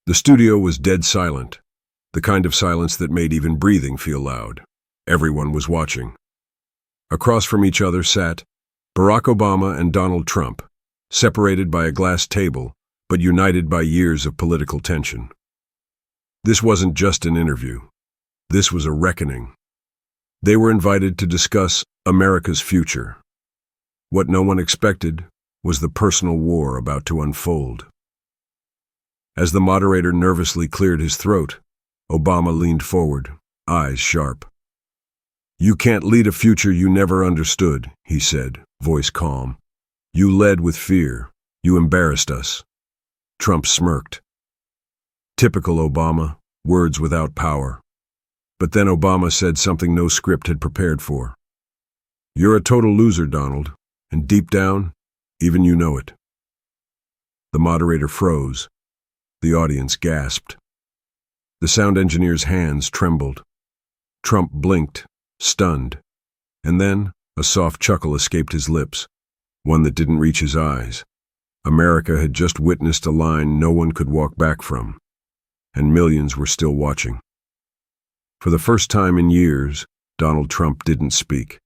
The studio was dead silent, the kind of silence that made even breathing feel loud. Everyone was watching. Across from each other sat Barack Obama and Donald Trump, separated by a glass table, but united by years of political tension. This wasn't just an interview. This was a reckoning. They were invited to discuss America's future. What no one expected was the personal war about to unfold. As the moderator nervously cleared his throat, Obama leaned forward, eyes sharp. "You can't lead a future you never understood," he said, voice calm. "You led with fear. You embarrassed us." Trump smirked. Typical Obama, words without power. But then Obama said something no script had prepared for. "You're a total loser, Donald, and deep down, even you know it." The moderator froze. The audience gasped. The sound engineer's hands trembled. Trump blinked, stunned, and then a soft chuckle escaped his lips, one that didn't reach his eyes. America had just witnessed a line no one could walk back from, and millions were still watching. For the first time in years, Donald Trump didn't speak.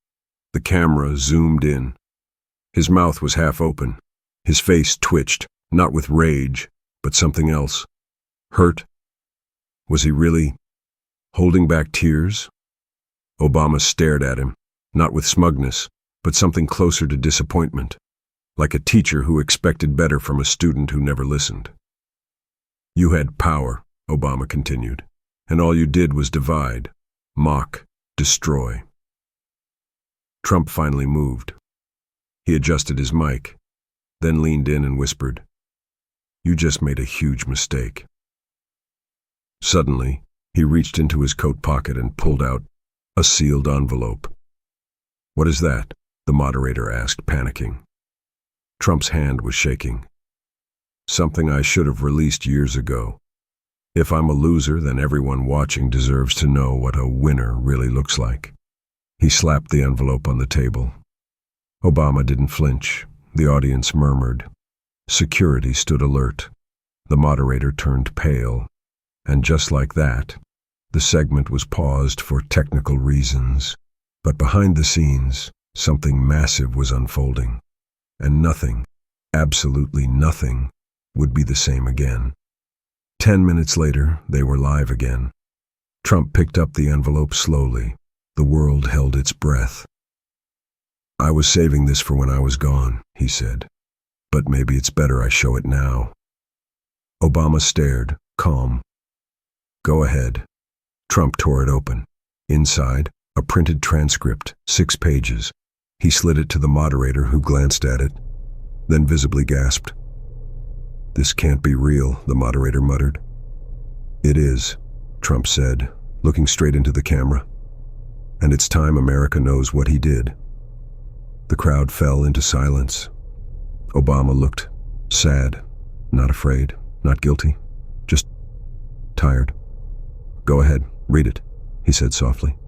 The camera zoomed in. His mouth was half open. His face twitched, not with rage, but something else. Hurt? Was he really holding back tears? Obama stared at him, not with smugness, but something closer to disappointment, like a teacher who expected better from a student who never listened. "You had power," Obama continued, "and all you did was divide, mock, destroy." Trump finally moved. He adjusted his mic, then leaned in and whispered, "You just made a huge mistake." Suddenly, he reached into his coat pocket and pulled out a sealed envelope. "What is that?" the moderator asked, panicking. Trump's hand was shaking. "Something I should have released years ago. If I'm a loser, then everyone watching deserves to know what a winner really looks like." He slapped the envelope on the table. Obama didn't flinch. The audience murmured. Security stood alert. The moderator turned pale. And just like that, the segment was paused for technical reasons. But behind the scenes, something massive was unfolding. And nothing, absolutely nothing, would be the same again. 10 minutes later, they were live again. Trump picked up the envelope slowly. The world held its breath. "I was saving this for when I was gone," he said. "But maybe it's better I show it now." Obama stared, calm. "Go ahead." Trump tore it open. Inside, a printed transcript, 6 pages. He slid it to the moderator, who glanced at it, then visibly gasped. "This can't be real," the moderator muttered. "It is," Trump said, looking straight into the camera. "And it's time America knows what he did." The crowd fell into silence. Obama looked sad, not afraid, not guilty, just tired. "Go ahead, read it," he said softly.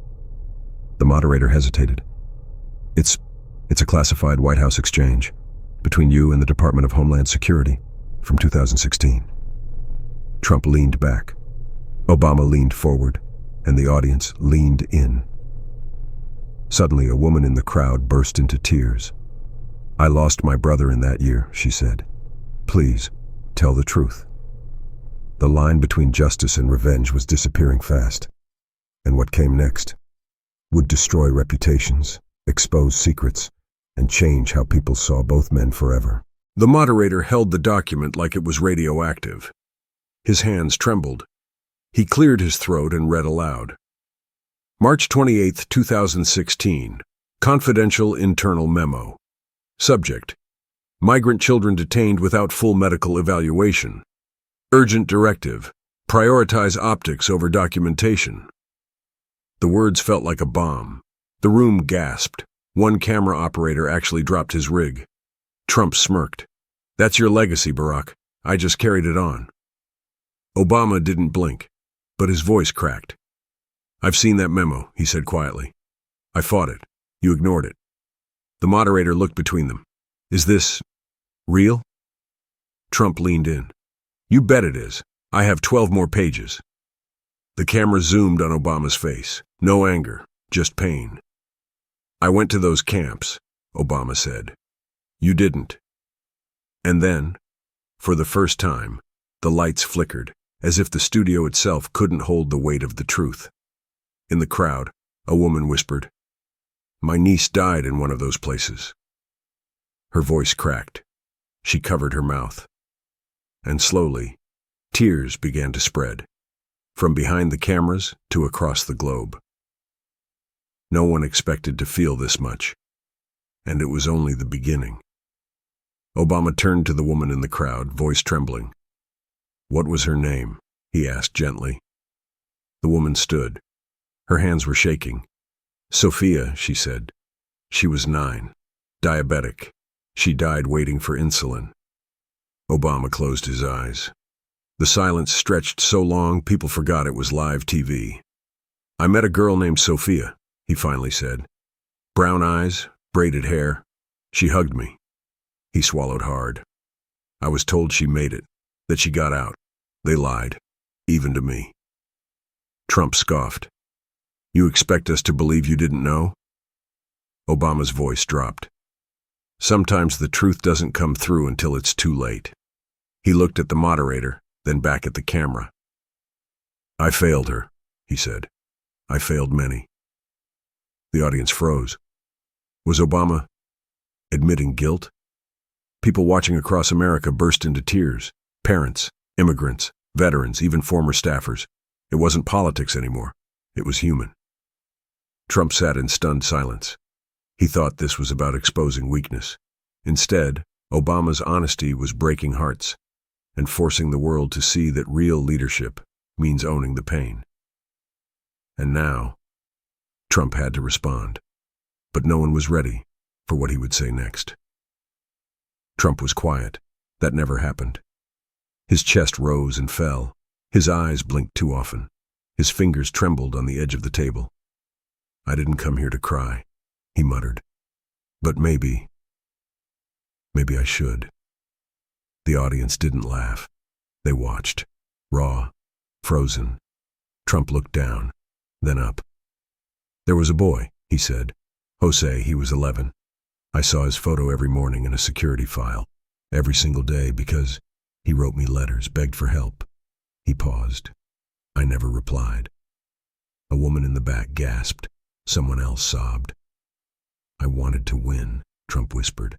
The moderator hesitated. It's a classified White House exchange between you and the Department of Homeland Security from 2016. Trump leaned back. Obama leaned forward, and the audience leaned in. Suddenly, a woman in the crowd burst into tears. "I lost my brother in that year," she said. "Please, tell the truth." The line between justice and revenge was disappearing fast. And what came next would destroy reputations, expose secrets, and change how people saw both men forever. The moderator held the document like it was radioactive. His hands trembled. He cleared his throat and read aloud. March 28, 2016. Confidential internal memo. Subject: Migrant children detained without full medical evaluation. Urgent directive: prioritize optics over documentation. The words felt like a bomb. The room gasped. One camera operator actually dropped his rig. Trump smirked. "That's your legacy, Barack. I just carried it on." Obama didn't blink, but his voice cracked. "I've seen that memo," he said quietly. "I fought it. You ignored it." The moderator looked between them. "Is this real?" Trump leaned in. "You bet it is. I have 12 more pages. The camera zoomed on Obama's face. No anger, just pain. I went to those camps, Obama said. You didn't. And then, for the first time, the lights flickered, as if the studio itself couldn't hold the weight of the truth. In the crowd, a woman whispered, "My niece died in one of those places." Her voice cracked. She covered her mouth. And slowly, tears began to spread, from behind the cameras to across the globe. No one expected to feel this much, and it was only the beginning. Obama turned to the woman in the crowd, voice trembling. "What was her name?" he asked gently. The woman stood. Her hands were shaking. "Sophia," she said. "She was 9. Diabetic. She died waiting for insulin." Obama closed his eyes. The silence stretched so long people forgot it was live TV. "I met a girl named Sophia," he finally said. "Brown eyes, braided hair. She hugged me." He swallowed hard. "I was told she made it, that she got out. They lied, even to me." Trump scoffed. "You expect us to believe you didn't know?" Obama's voice dropped. "Sometimes the truth doesn't come through until it's too late." He looked at the moderator, then back at the camera. "I failed her," he said. "I failed many." The audience froze. Was Obama admitting guilt? People watching across America burst into tears. Parents, immigrants, veterans, even former staffers. It wasn't politics anymore. It was human. Trump sat in stunned silence. He thought this was about exposing weakness. Instead, Obama's honesty was breaking hearts and forcing the world to see that real leadership means owning the pain. And now, Trump had to respond, but no one was ready for what he would say next. Trump was quiet. That never happened. His chest rose and fell. His eyes blinked too often. His fingers trembled on the edge of the table. "I didn't come here to cry," he muttered. "But maybe I should." The audience didn't laugh. They watched, raw, frozen. Trump looked down, then up. "There was a boy," he said. "Jose, he was 11. I saw his photo every morning in a security file, every single day, because he wrote me letters, begged for help." He paused. I never replied. A woman in the back gasped. Someone else sobbed. "I wanted to win," Trump whispered.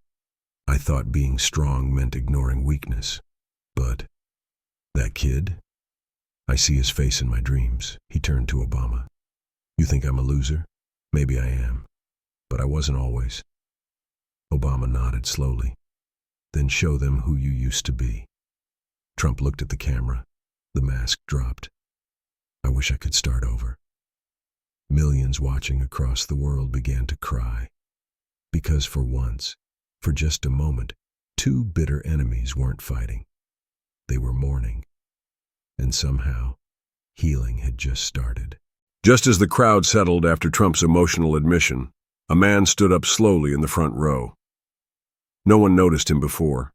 "I thought being strong meant ignoring weakness. But that kid? I see his face in my dreams." He turned to Obama. "You think I'm a loser? Maybe I am. But I wasn't always." Obama nodded slowly. "Then show them who you used to be." Trump looked at the camera. The mask dropped. "I wish I could start over." Millions watching across the world began to cry. Because for once, for just a moment, two bitter enemies weren't fighting. They were mourning. And somehow, healing had just started. Just as the crowd settled after Trump's emotional admission, a man stood up slowly in the front row. No one noticed him before.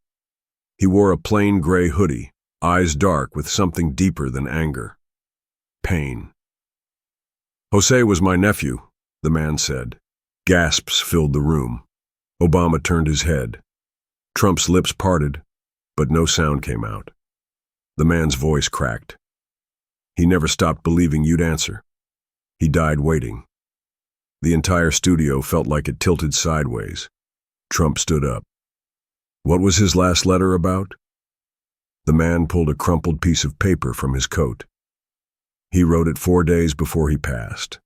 He wore a plain gray hoodie, eyes dark with something deeper than anger. Pain. "Jose was my nephew," the man said. Gasps filled the room. Obama turned his head. Trump's lips parted, but no sound came out. The man's voice cracked. "He never stopped believing you'd answer. He died waiting." The entire studio felt like it tilted sideways. Trump stood up. "What was his last letter about?" The man pulled a crumpled piece of paper from his coat. "He wrote it 4 days before he passed.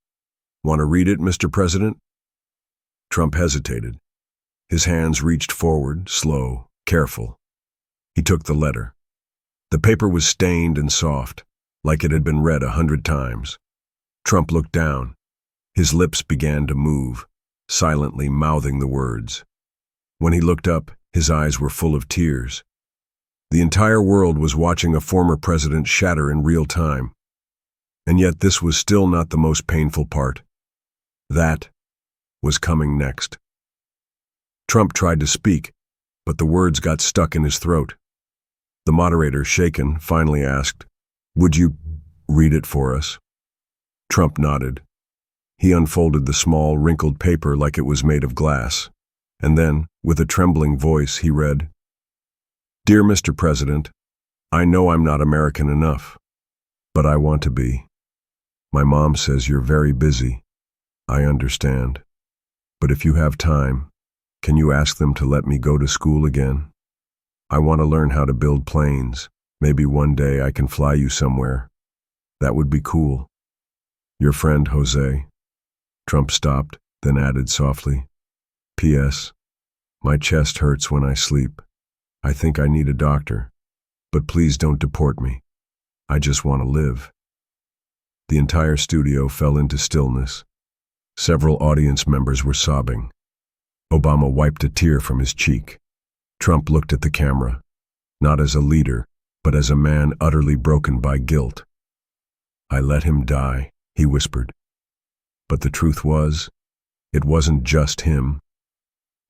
Want to read it, Mr. President?" Trump hesitated. His hands reached forward, slow, careful. He took the letter. The paper was stained and soft, like it had been read 100 times. Trump looked down. His lips began to move, silently mouthing the words. When he looked up, his eyes were full of tears. The entire world was watching a former president shatter in real time. And yet this was still not the most painful part. That was coming next. Trump tried to speak, but the words got stuck in his throat. The moderator, shaken, finally asked, Would you read it for us? Trump nodded. He unfolded the small, wrinkled paper like it was made of glass, and then, with a trembling voice, he read, "Dear Mr. President, I know I'm not American enough, but I want to be. My mom says you're very busy. I understand. But if you have time, can you ask them to let me go to school again? I want to learn how to build planes. Maybe one day I can fly you somewhere. That would be cool. Your friend, Jose." Trump stopped, then added softly, "P.S. My chest hurts when I sleep. I think I need a doctor. But please don't deport me. I just want to live." The entire studio fell into stillness. Several audience members were sobbing. Obama wiped a tear from his cheek. Trump looked at the camera, not as a leader, but as a man utterly broken by guilt. "I let him die," he whispered. But the truth was, it wasn't just him.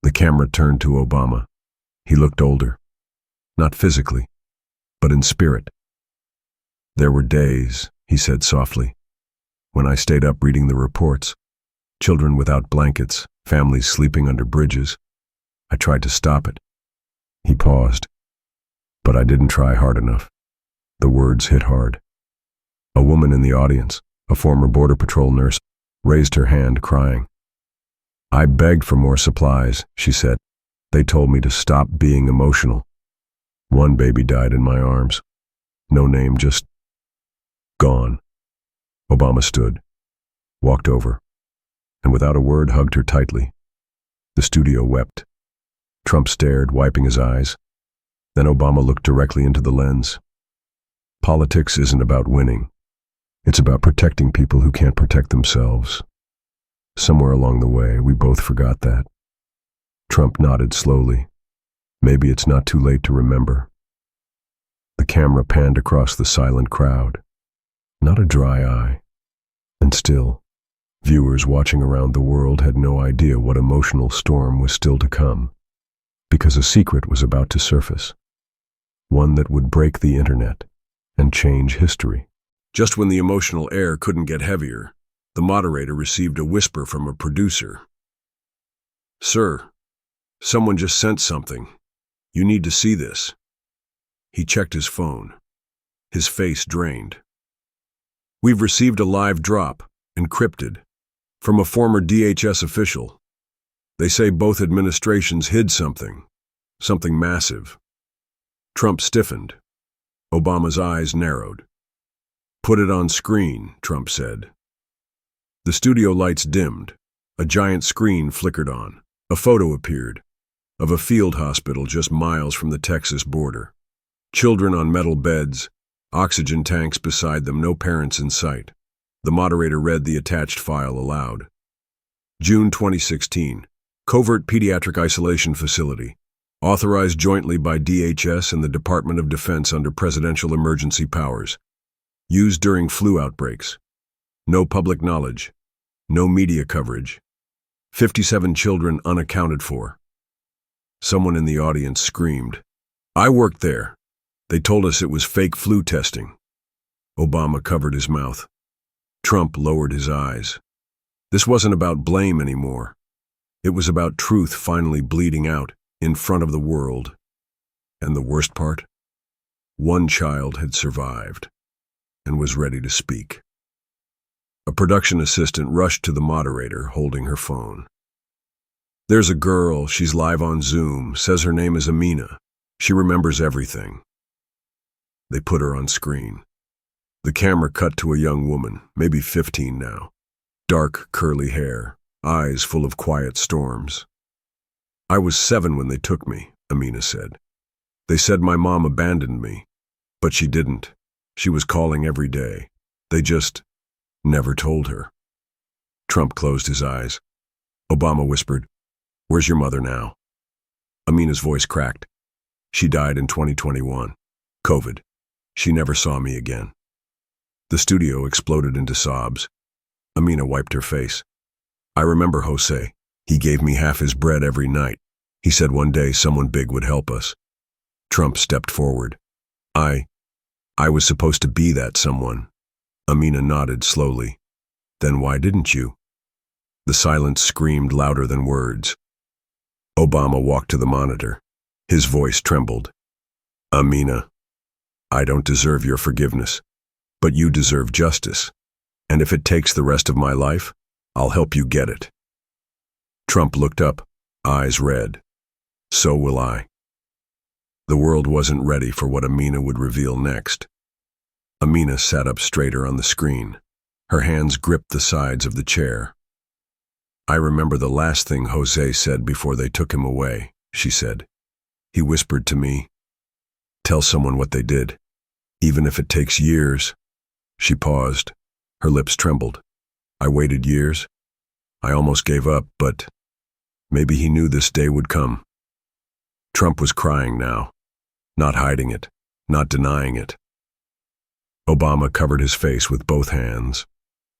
The camera turned to Obama. He looked older, not physically, but in spirit. "There were days," he said softly, "when I stayed up reading the reports. Children without blankets, families sleeping under bridges. I tried to stop it." He paused. "But I didn't try hard enough." The words hit hard. A woman in the audience, a former Border Patrol nurse, raised her hand, crying. "I begged for more supplies," she said. "They told me to stop being emotional. One baby died in my arms. No name, just gone." Obama stood, walked over, and without a word hugged her tightly. The studio wept. Trump stared, wiping his eyes. Then Obama looked directly into the lens. "Politics isn't about winning. It's about protecting people who can't protect themselves. Somewhere along the way, we both forgot that." Trump nodded slowly. "Maybe it's not too late to remember." The camera panned across the silent crowd. Not a dry eye. And still, viewers watching around the world had no idea what emotional storm was still to come, because a secret was about to surface. One that would break the internet and change history. Just when the emotional air couldn't get heavier, the moderator received a whisper from a producer. "Sir, someone just sent something. You need to see this." He checked his phone. His face drained. "We've received a live drop, encrypted, from a former DHS official. They say both administrations hid something massive." Trump stiffened. Obama's eyes narrowed. "Put it on screen," Trump said. The studio lights dimmed. A giant screen flickered on. A photo appeared of a field hospital just miles from the Texas border. Children on metal beds, oxygen tanks beside them, no parents in sight. The moderator read the attached file aloud. "June 2016. Covert Pediatric Isolation Facility. Authorized jointly by DHS and the Department of Defense under presidential emergency powers. Used during flu outbreaks. No public knowledge. No media coverage. 57 children unaccounted for." Someone in the audience screamed, "I worked there. They told us it was fake flu testing." Obama covered his mouth. Trump lowered his eyes. This wasn't about blame anymore. It was about truth finally bleeding out in front of the world. And the worst part? One child had survived and was ready to speak. A production assistant rushed to the moderator, holding her phone. "There's a girl, she's live on Zoom, says her name is Amina. She remembers everything." They put her on screen. The camera cut to a young woman, maybe 15 now. Dark, curly hair, eyes full of quiet storms. "I was 7 when they took me," Amina said. "They said my mom abandoned me, but she didn't. She was calling every day. They just never told her." Trump closed his eyes. Obama whispered, "Where's your mother now?" Amina's voice cracked. "She died in 2021. COVID. She never saw me again." The studio exploded into sobs. Amina wiped her face. "I remember Jose. He gave me half his bread every night. He said one day someone big would help us." Trump stepped forward. I I was supposed to be that someone. Amina nodded slowly. Then why didn't you? The silence screamed louder than words. Obama walked to the monitor. His voice trembled. Amina, I don't deserve your forgiveness, but you deserve justice. And if it takes the rest of my life, I'll help you get it. Trump looked up, eyes red. So will I. The world wasn't ready for what Amina would reveal next. Amina sat up straighter on the screen. Her hands gripped the sides of the chair. I remember the last thing Jose said before they took him away, she said. He whispered to me, tell someone what they did, even if it takes years. She paused. Her lips trembled. I waited years. I almost gave up, but maybe he knew this day would come. Trump was crying now, not hiding it, not denying it. Obama covered his face with both hands.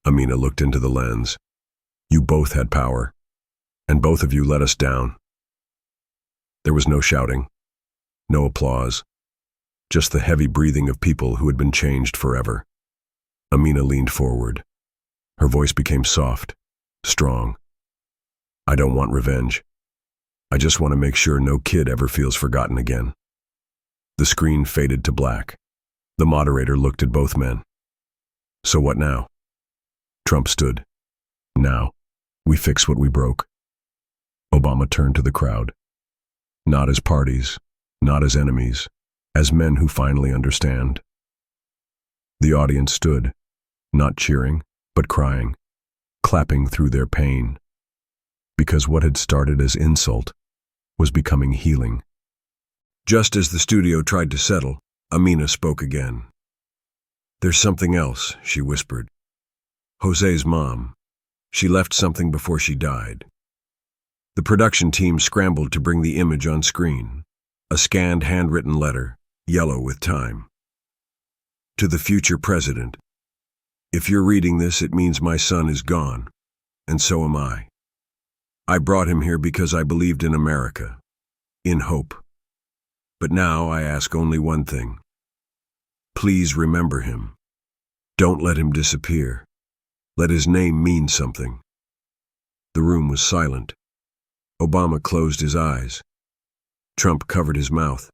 Amina looked into the lens. You both had power, and both of you let us down. There was no shouting, no applause, just the heavy breathing of people who had been changed forever. Amina leaned forward. Her voice became soft, strong. I don't want revenge. I just want to make sure no kid ever feels forgotten again. The screen faded to black. The moderator looked at both men. So what now? Trump stood. Now, we fix what we broke. Obama turned to the crowd. Not as parties, not as enemies, as men who finally understand. The audience stood, not cheering, but crying, clapping through their pain. Because what had started as insult was becoming healing. Just as the studio tried to settle, Amina spoke again. There's something else, she whispered. Jose's mom. She left something before she died. The production team scrambled to bring the image on screen. A scanned handwritten letter, yellow with time. To the future president. If you're reading this, it means my son is gone, and so am I. I brought him here because I believed in America, in hope. But now I ask only one thing. Please remember him. Don't let him disappear. Let his name mean something. The room was silent. Obama closed his eyes. Trump covered his mouth.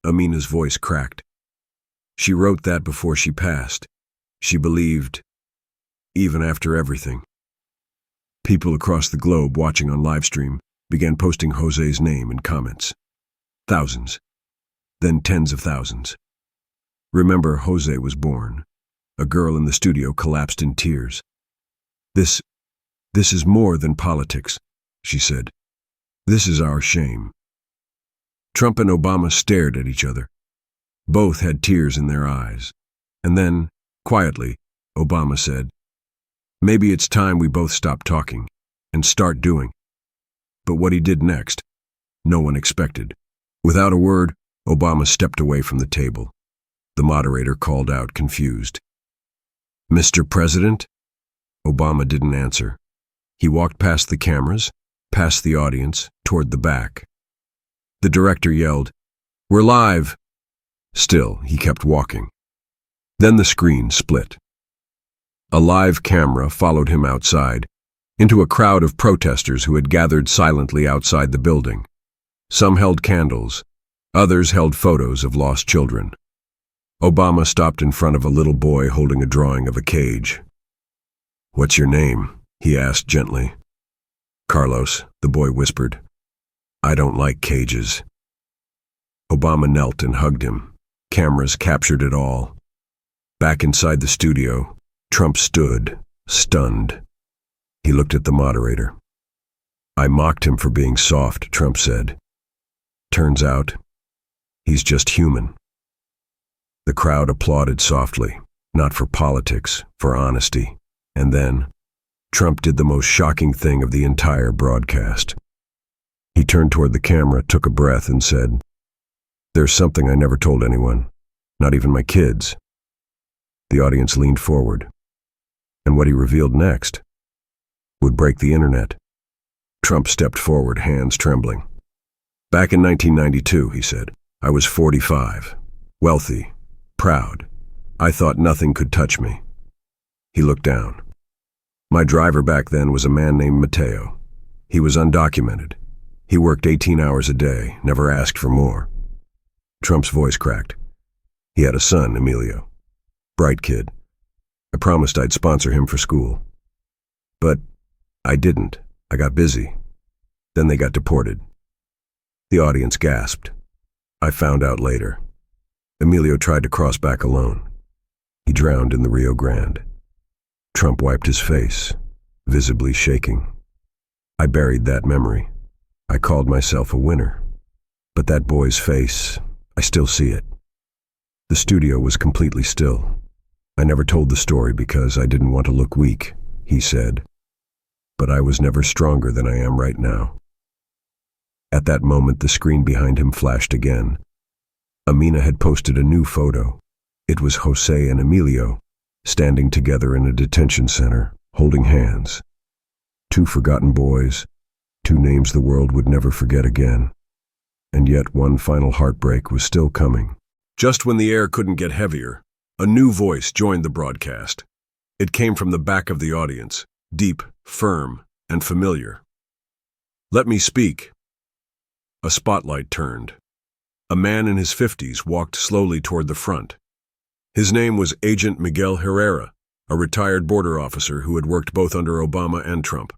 Amina's voice cracked. She wrote that before she passed. She believed, even after everything. People across the globe watching on livestream began posting Jose's name in comments. Thousands, then tens of thousands. Remember, Jose was born. A girl in the studio collapsed in tears. This is more than politics, she said. This is our shame. Trump and Obama stared at each other. Both had tears in their eyes. And then, quietly, Obama said, maybe it's time we both stop talking and start doing. But what he did next, no one expected. Without a word, Obama stepped away from the table. The moderator called out, confused. Mr. President? Obama didn't answer. He walked past the cameras, past the audience, toward the back. The director yelled, "We're live!" Still, he kept walking. Then the screen split. A live camera followed him outside, into a crowd of protesters who had gathered silently outside the building. Some held candles, others held photos of lost children. Obama stopped in front of a little boy holding a drawing of a cage. "What's your name?" he asked gently. "Carlos," the boy whispered. "I don't like cages." Obama knelt and hugged him. Cameras captured it all. Back inside the studio, Trump stood, stunned. He looked at the moderator. "I mocked him for being soft," Trump said. "Turns out, he's just human." The crowd applauded softly, not for politics, for honesty. And then, Trump did the most shocking thing of the entire broadcast. He turned toward the camera, took a breath, and said, "There's something I never told anyone, not even my kids." The audience leaned forward, and what he revealed next would break the internet. Trump stepped forward, hands trembling. "Back in 1992, he said, I was 45, wealthy, proud. I thought nothing could touch me. He looked down. My driver back then was a man named Matteo. He was undocumented. He worked 18 hours a day, never asked for more. Trump's voice cracked. He had a son, Emilio. Bright kid. I promised I'd sponsor him for school. But I didn't. I got busy. Then they got deported. The audience gasped. I found out later. Emilio tried to cross back alone. He drowned in the Rio Grande. Trump wiped his face, visibly shaking. I buried that memory. I called myself a winner. But that boy's face, I still see it. The studio was completely still. I never told the story because I didn't want to look weak, he said. But I was never stronger than I am right now. At that moment, the screen behind him flashed again. Amina had posted a new photo. It was Jose and Emilio, standing together in a detention center, holding hands. Two forgotten boys, two names the world would never forget again. And yet one final heartbreak was still coming. Just when the air couldn't get heavier, a new voice joined the broadcast. It came from the back of the audience, deep, firm, and familiar. Let me speak. A spotlight turned. A man in his 50s walked slowly toward the front. His name was Agent Miguel Herrera, a retired border officer who had worked both under Obama and Trump.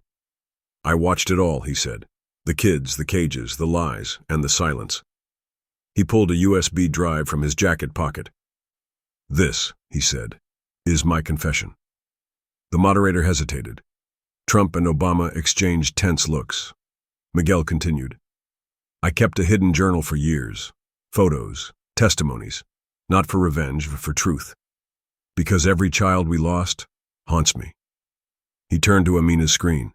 I watched it all, he said. The kids, the cages, the lies, and the silence. He pulled a USB drive from his jacket pocket. This, he said, is my confession. The moderator hesitated. Trump and Obama exchanged tense looks. Miguel continued. I kept a hidden journal for years. Photos, testimonies, not for revenge, but for truth. Because every child we lost haunts me. He turned to Amina's screen.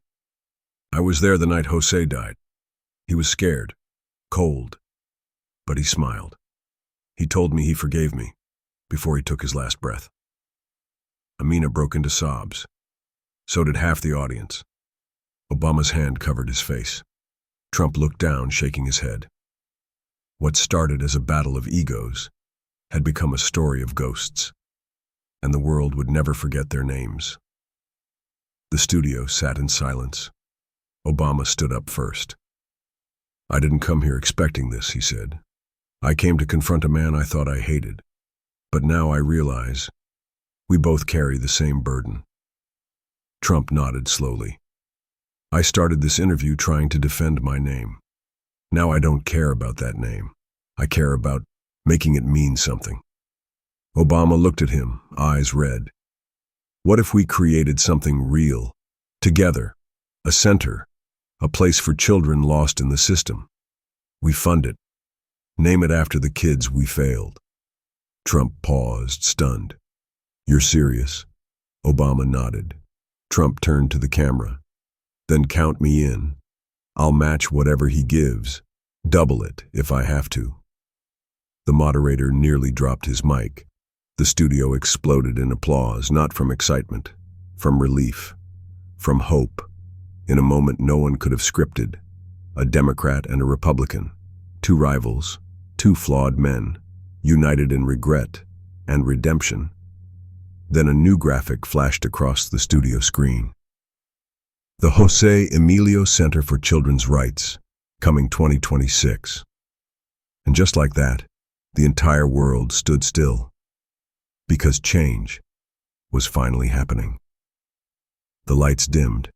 I was there the night Jose died. He was scared, cold, but he smiled. He told me he forgave me before he took his last breath. Amina broke into sobs. So did half the audience. Obama's hand covered his face. Trump looked down, shaking his head. What started as a battle of egos had become a story of ghosts, and the world would never forget their names. The studio sat in silence. Obama stood up first. I didn't come here expecting this, he said. I came to confront a man I thought I hated. But now I realize we both carry the same burden. Trump nodded slowly. I started this interview trying to defend my name. Now I don't care about that name. I care about making it mean something. Obama looked at him, eyes red. What if we created something real, together, a center, a place for children lost in the system? We fund it. Name it after the kids we failed. Trump paused, stunned. You're serious? Obama nodded. Trump turned to the camera. Then count me in. I'll match whatever he gives, double it if I have to. The moderator nearly dropped his mic. The studio exploded in applause, not from excitement, from relief, from hope. In a moment no one could have scripted. A Democrat and a Republican, two rivals, two flawed men, united in regret and redemption. Then a new graphic flashed across the studio screen. The Jose Emilio Center for Children's Rights, coming 2026. And just like that, the entire world stood still. Because change was finally happening. The lights dimmed.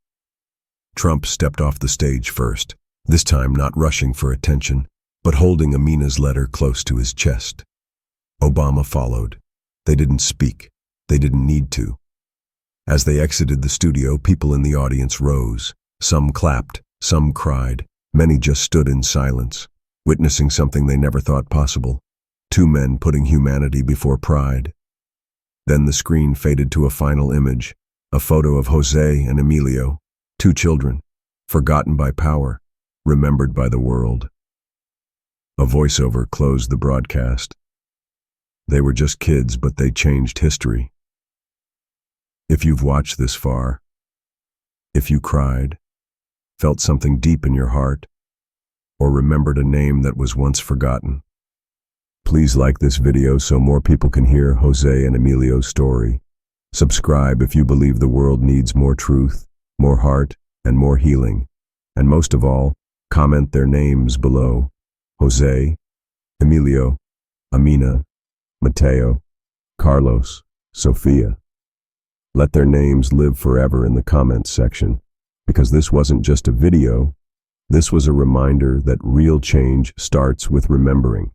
Trump stepped off the stage first, this time not rushing for attention, but holding Amina's letter close to his chest. Obama followed. They didn't speak. They didn't need to. As they exited the studio, people in the audience rose. Some clapped, some cried. Many just stood in silence, witnessing something they never thought possible. Two men putting humanity before pride. Then the screen faded to a final image, a photo of Jose and Emilio, two children, forgotten by power, remembered by the world. A voiceover closed the broadcast. They were just kids, but they changed history. If you've watched this far, if you cried, felt something deep in your heart, or remembered a name that was once forgotten, Please like this video so more people can hear Jose and Emilio's story. Subscribe if you believe the world needs more truth, more heart, and more healing. And most of all, comment their names below. Jose, Emilio, Amina, Mateo, Carlos, Sofia. Let their names live forever in the comments section, because this wasn't just a video, this was a reminder that real change starts with remembering.